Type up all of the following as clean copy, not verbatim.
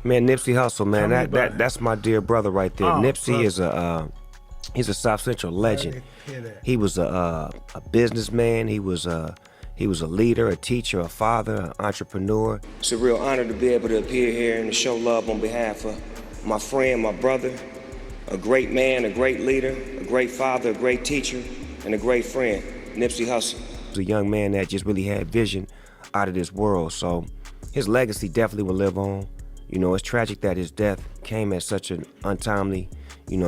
Man, Nipsey Hussle, man, Tell me about that's my dear brother right there. Oh, Nipsey brother. is he's a South Central legend. Hear that. He was a businessman. He was a leader, a teacher, a father, an entrepreneur. It's a real honor to be able to appear here and to show love on behalf of my friend, my brother, a great man, a great leader, a great father, a great teacher, and a great friend, Nipsey Hussle. He was a young man that just really had vision out of this world, so his legacy definitely will live on. You know, it's tragic that his death came at such an untimely,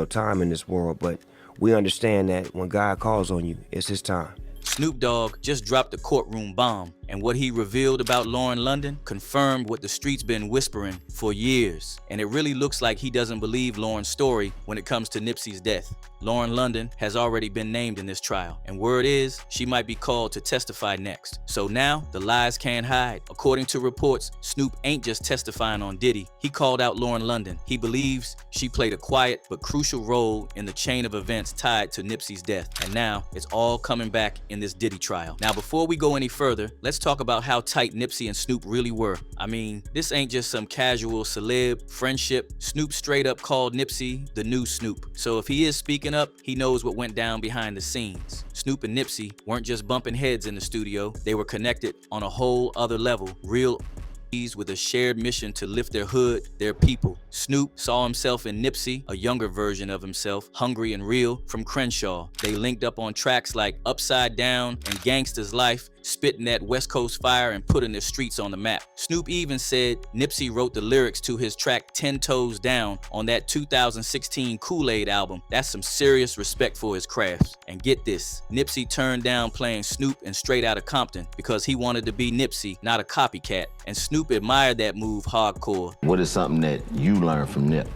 time in this world, but we understand that when God calls on you, it's his time. Snoop Dogg just dropped a courtroom bomb, and what he revealed about Lauren London confirmed what the streets been whispering for years. And it really looks like he doesn't believe Lauren's story when it comes to Nipsey's death. Lauren London has already been named in this trial, and word is she might be called to testify next. So now the lies can't hide. According to reports, Snoop ain't just testifying on Diddy. He called out Lauren London. He believes she played a quiet but crucial role in the chain of events tied to Nipsey's death. And now it's all coming back in this Diddy trial. Now, before we go any further, let's talk about how tight Nipsey and Snoop really were. I mean, this ain't just some casual celeb friendship. Snoop straight up called Nipsey the new Snoop. So if he is speaking up, he knows what went down behind the scenes. Snoop and Nipsey weren't just bumping heads in the studio. They were connected on a whole other level. Real with a shared mission to lift their hood, their people. Snoop saw himself in Nipsey, a younger version of himself, hungry and real, from Crenshaw. They linked up on tracks like Upside Down and Gangsta's Life, spitting that West Coast fire and putting the streets on the map. Snoop even said Nipsey wrote the lyrics to his track 10 Toes Down on that 2016 Kool-Aid album. That's some serious respect for his craft. And get this, Nipsey turned down playing Snoop and Straight Outta Compton because he wanted to be Nipsey, not a copycat. And Snoop admired that move hardcore. What is something that you learned from Nip?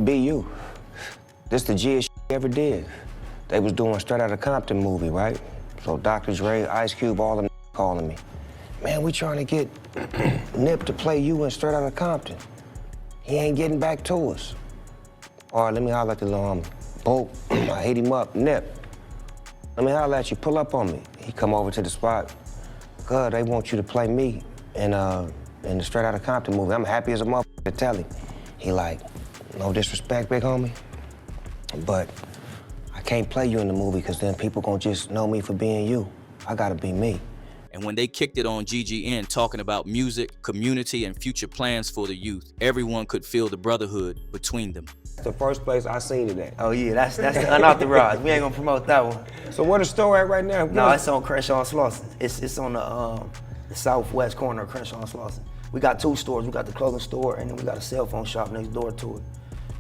Be you. This the G's he ever did. They was doing Straight Outta Compton movie, right? So Dr. Dre, Ice Cube, all them calling me. Man, we trying to get Nip to play you in Straight Outta Compton. He ain't getting back to us. All right, let me holler at the little homie. Boom, I hit him up, Nip. Let me holler at you, pull up on me. He come over to the spot. God, they want you to play me in the Straight Outta Compton movie. I'm happy as a motherfucker to tell him. He like, no disrespect, big homie, but I can't play you in the movie because then people gonna just know me for being you. I gotta be me. And when they kicked it on GGN talking about music, community, and future plans for the youth, everyone could feel the brotherhood between them. That's the first place I seen today. Oh yeah, that's the unauthorized. We ain't gonna promote that one. So where the store at right now? No, it's on Crenshaw and Slauson. It's on the southwest corner of Crenshaw and Slauson. We got two stores. We got the clothing store and then we got a cell phone shop next door to it.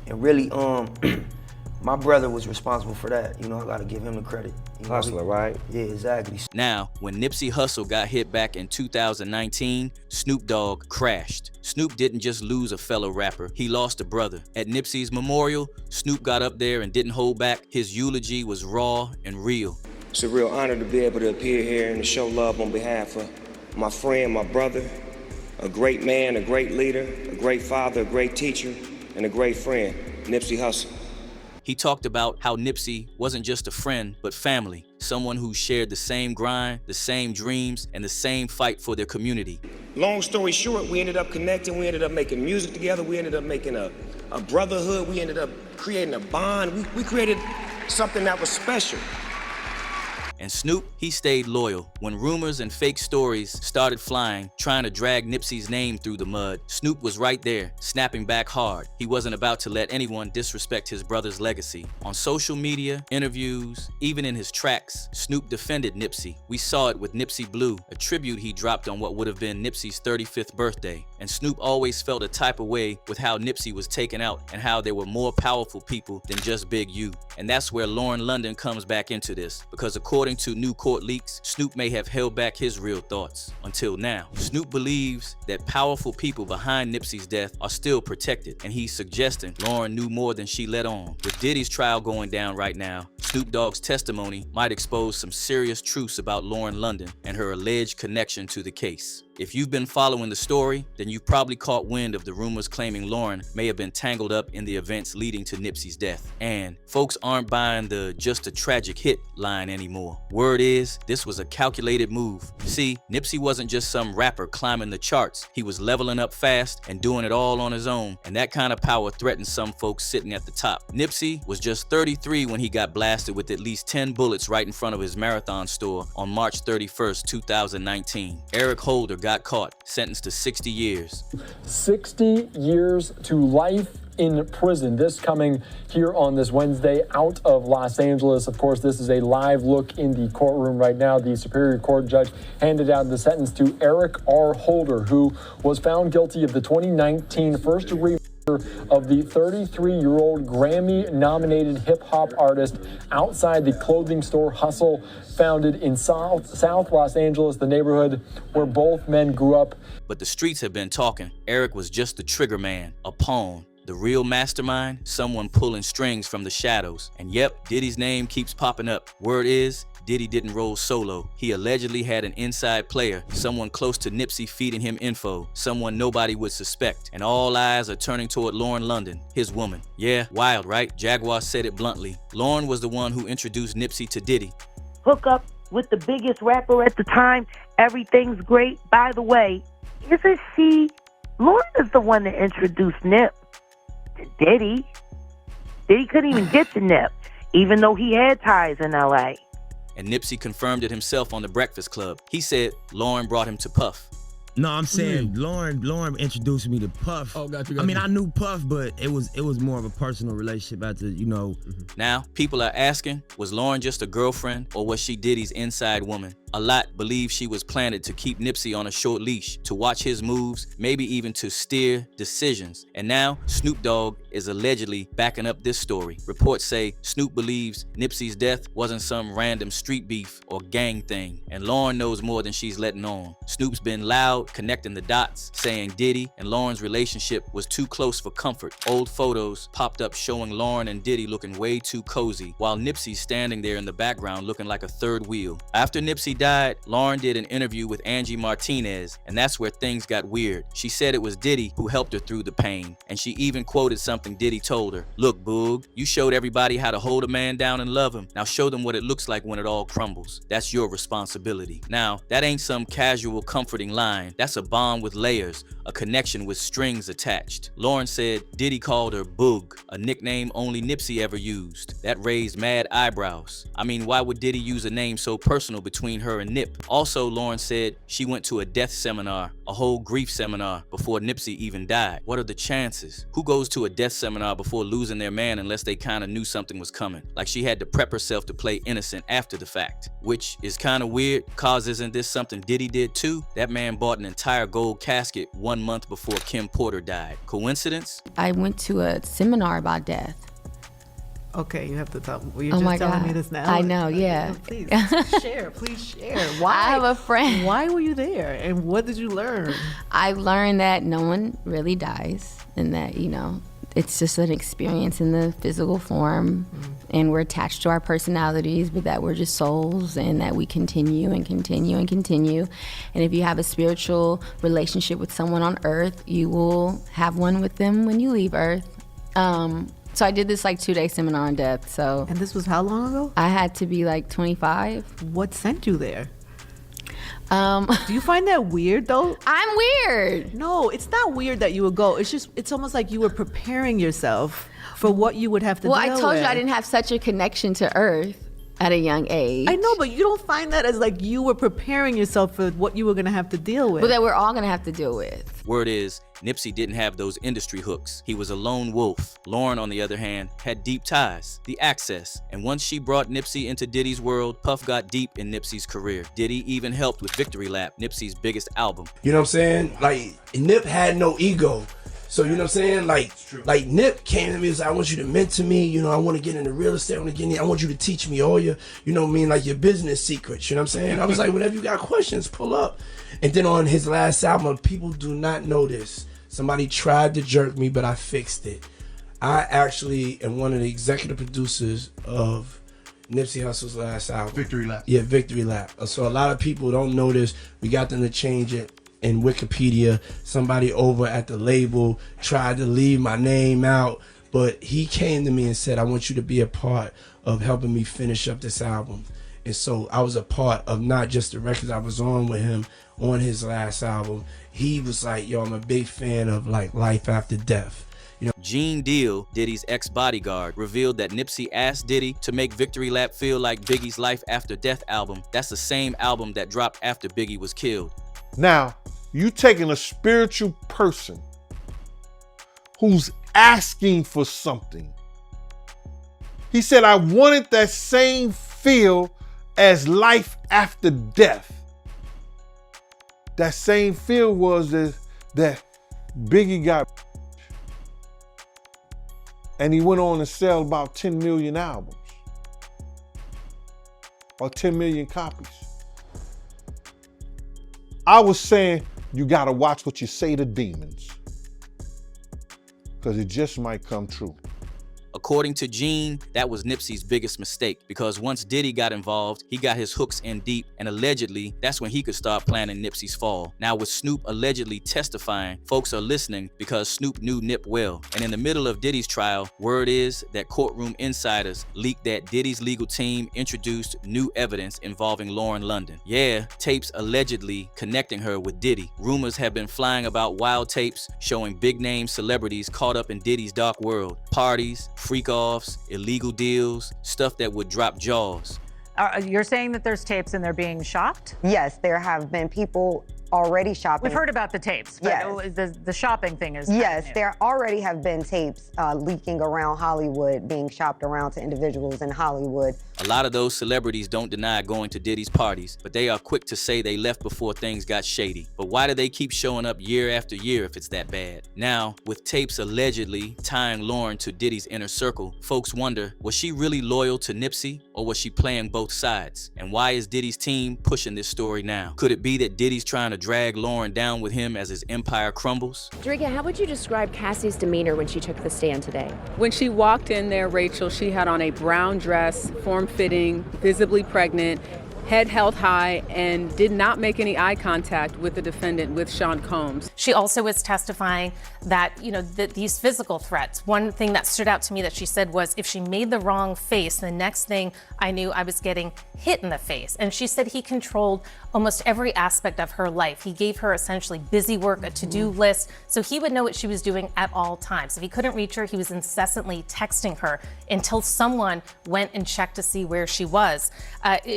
And really, my brother was responsible for that. You know, I gotta give him the credit. You know, Hustler, right? Yeah, exactly. Now, when Nipsey Hussle got hit back in 2019, Snoop Dogg crashed. Snoop didn't just lose a fellow rapper, he lost a brother. At Nipsey's memorial, Snoop got up there and didn't hold back. His eulogy was raw and real. It's a real honor to be able to appear here and to show love on behalf of my friend, my brother, a great man, a great leader, a great father, a great teacher, and a great friend, Nipsey Hussle. He talked about how Nipsey wasn't just a friend, but family, someone who shared the same grind, the same dreams, and the same fight for their community. Long story short, we ended up connecting, we ended up making music together, we ended up making a brotherhood, we ended up creating a bond, we created something that was special. And Snoop, he stayed loyal. When rumors and fake stories started flying, trying to drag Nipsey's name through the mud, Snoop was right there, snapping back hard. He wasn't about to let anyone disrespect his brother's legacy. On social media, interviews, even in his tracks, Snoop defended Nipsey. We saw it with Nipsey Blue, a tribute he dropped on what would have been Nipsey's 35th birthday. And Snoop always felt a type of way with how Nipsey was taken out and how there were more powerful people than just Big U. And that's where Lauren London comes back into this, because according to new court leaks, Snoop may have held back his real thoughts until now. Snoop believes that powerful people behind Nipsey's death are still protected, and he's suggesting Lauren knew more than she let on. With Diddy's trial going down right now, Snoop Dogg's testimony might expose some serious truths about Lauren London and her alleged connection to the case. If you've been following the story, then you've probably caught wind of the rumors claiming Lauren may have been tangled up in the events leading to Nipsey's death. And folks aren't buying the "just a tragic hit" line anymore. Word is, this was a calculated move. See, Nipsey wasn't just some rapper climbing the charts. He was leveling up fast and doing it all on his own, and that kind of power threatened some folks sitting at the top. Nipsey was just 33 when he got blasted with at least 10 bullets right in front of his Marathon store on March 31st, 2019. Eric Holder got caught, sentenced to 60 years. 60 years to life in prison. This coming here on this Wednesday out of Los Angeles. Of course, this is a live look in the courtroom right now. The Superior Court judge handed down the sentence to Eric R. Holder, who was found guilty of the 2019 first-degree murder of the 33-year-old Grammy-nominated hip-hop artist outside the clothing store Hussle, founded in South Los Angeles, the neighborhood where both men grew up. But the streets have been talking. Eric was just the trigger man, a pawn. The real mastermind, someone pulling strings from the shadows. And yep, Diddy's name keeps popping up. Word is, Diddy didn't roll solo. He allegedly had an inside player, someone close to Nipsey feeding him info, someone nobody would suspect. And all eyes are turning toward Lauren London, his woman. Yeah, wild, right? Jaguar said it bluntly. Lauren was the one who introduced Nipsey to Diddy. Hook up with the biggest rapper at the time. Everything's great. By the way, isn't she? Lauren is the one that introduced Nip to Diddy. Diddy couldn't even get to Nip, even though he had ties in L.A. And Nipsey confirmed it himself on The Breakfast Club. He said Lauren brought him to Puff. No, I'm saying Lauren introduced me to Puff. Oh, got you. I mean, I knew Puff, but it was more of a personal relationship after, you know. Now, people are asking, was Lauren just a girlfriend or was she Diddy's inside woman? A lot believe she was planted to keep Nipsey on a short leash, to watch his moves, maybe even to steer decisions. And now, Snoop Dogg is allegedly backing up this story. Reports say Snoop believes Nipsey's death wasn't some random street beef or gang thing, and Lauren knows more than she's letting on. Snoop's been loud, connecting the dots, saying Diddy and Lauren's relationship was too close for comfort. Old photos popped up showing Lauren and Diddy looking way too cozy, while Nipsey's standing there in the background looking like a third wheel. After Nipsey died, Lauren did an interview with Angie Martinez, and that's where things got weird. She said it was Diddy who helped her through the pain, and she even quoted something Diddy told her. "Look, Boog, you showed everybody how to hold a man down and love him. Now show them what it looks like when it all crumbles. That's your responsibility." Now, that ain't some casual comforting line. That's a bond with layers, a connection with strings attached. Lauren said Diddy called her Boog, a nickname only Nipsey ever used. That raised mad eyebrows. I mean, why would Diddy use a name so personal between her and Nip? Also, Lauren said she went to a death seminar, a whole grief seminar, before Nipsey even died. What are the chances? Who goes to a death seminar before losing their man unless they kind of knew something was coming? Like she had to prep herself to play innocent after the fact. Which is kind of weird, cause isn't this something Diddy did too? That man bought an entire gold casket 1 month before Kim Porter died. Coincidence? I went to a seminar about death. Okay, you have to tell me. You're Oh my just telling God. me this now. I know, yeah. Please share, please share. Why? I have a friend. Why were you there, and what did you learn? I learned that no one really dies, and that, you know, it's just an experience in the physical form, and we're attached to our personalities, but that we're just souls, and that we continue and continue and continue. And if you have a spiritual relationship with someone on earth, you will have one with them when you leave earth. So I did this like 2-day seminar on death. So And this was how long ago? I had to be like 25. What sent you there? Do you find that weird though? I'm weird. No, it's not weird that you would go. It's almost like you were preparing yourself for what you would have to Well, deal I told with. you I didn't have such a connection to earth at a young age. I know, but you don't find that as like you were preparing yourself for what you were going to have to deal with. But that we're all gonna have to deal with. Word is, Nipsey didn't have those industry hooks. He was a lone wolf. Lauren, on the other hand, had deep ties, the access. And once she brought Nipsey into Diddy's world, Puff got deep in Nipsey's career. Diddy even helped with Victory Lap, Nipsey's biggest album. You know what I'm saying? Like, Nip had no ego. So, you know what I'm saying? Like Nip came to me and said, I want you to mentor me. You know, I want to get into real estate. I want you to teach me all your, you know what I mean, like your business secrets. You know what I'm saying? I was like, whenever you got questions, pull up. And then on his last album, people do not know this. Somebody tried to jerk me, but I fixed it. I actually am one of the executive producers of Nipsey Hussle's last album. Victory Lap. Yeah, Victory Lap. So a lot of people don't know this. We got them to change it. in Wikipedia. Somebody over at the label tried to leave my name out, but he came to me and said, I want you to be a part of helping me finish up this album. And so I was a part of not just the records I was on with him on his last album. He was like, yo, I'm a big fan of like Life After Death. You know, Gene Deal, Diddy's ex-bodyguard, revealed that Nipsey asked Diddy to make Victory Lap feel like Biggie's Life After Death album. That's the same album that dropped after Biggie was killed. Now, you taking a spiritual person who's asking for something. He said, I wanted that same feel as Life After Death. That same feel was that Biggie got, and he went on to sell about 10 million albums or 10 million copies. I was saying, you gotta watch what you say to demons, because it just might come true. According to Gene, that was Nipsey's biggest mistake, because once Diddy got involved, he got his hooks in deep, and allegedly, that's when he could start planning Nipsey's fall. Now with Snoop allegedly testifying, folks are listening because Snoop knew Nip well. And in the middle of Diddy's trial, word is that courtroom insiders leaked that Diddy's legal team introduced new evidence involving Lauren London. Yeah, tapes allegedly connecting her with Diddy. Rumors have been flying about wild tapes showing big-name celebrities caught up in Diddy's dark world. Parties, freak-offs, illegal deals, stuff that would drop jaws. You're saying that there's tapes and they're being shopped? Yes, there have been people already shopping. We've heard about the tapes, but yes. The shopping thing is yes, new. there already have been tapes leaking around Hollywood, being shopped around to individuals in Hollywood. A lot of those celebrities don't deny going to Diddy's parties, but they are quick to say they left before things got shady. But why do they keep showing up year after year if it's that bad? Now, with tapes allegedly tying Lauren to Diddy's inner circle, folks wonder, was she really loyal to Nipsey, or was she playing both sides? And why is Diddy's team pushing this story now? Could it be that Diddy's trying to drag Lauren down with him as his empire crumbles? Drika, how would you describe Cassie's demeanor when she took the stand today? When she walked in there, Rachel, she had on a brown dress, form-fitting, visibly pregnant, head held high, and did not make any eye contact with the defendant, with Sean Combs. She also was testifying that, these physical threats. One thing that stood out to me that she said was, if she made the wrong face, the next thing I knew I was getting hit in the face. And she said he controlled almost every aspect of her life. He gave her essentially busy work, a to-do list, so he would know what she was doing at all times. If he couldn't reach her, he was incessantly texting her until someone went and checked to see where she was.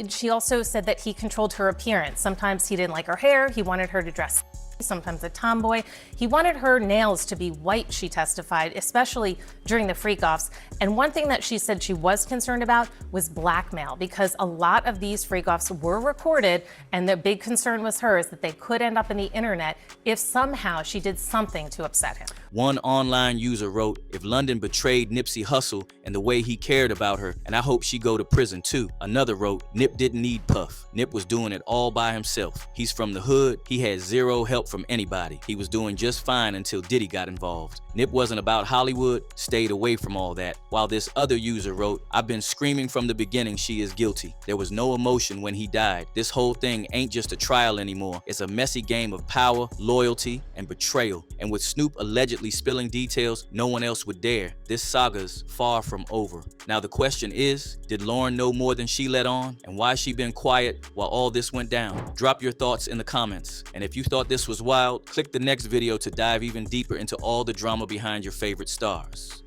She also said that he controlled her appearance. Sometimes he didn't like her hair, he wanted her to dress sometimes a tomboy. He wanted her nails to be white, she testified, especially during the freak-offs. And one thing that she said she was concerned about was blackmail, because a lot of these freak-offs were recorded, and the big concern was hers that they could end up in the internet if somehow she did something to upset him. One online user wrote, if London betrayed Nipsey Hussle and the way he cared about her, and I hope she go to prison too. Another wrote, Nip didn't need Puff. Nip was doing it all by himself. He's from the hood. He had zero help from anybody. He was doing just fine until Diddy got involved. Nip wasn't about Hollywood, stayed away from all that. While this other user wrote, I've been screaming from the beginning she is guilty. There was no emotion when he died. This whole thing ain't just a trial anymore. It's a messy game of power, loyalty, and betrayal. And with Snoop allegedly spilling details no one else would dare, this saga's far from over. Now the question is, did Lauren know more than she let on? And why she been quiet while all this went down? Drop your thoughts in the comments. And if you thought this was wild, click the next video to dive even deeper into all the drama behind your favorite stars.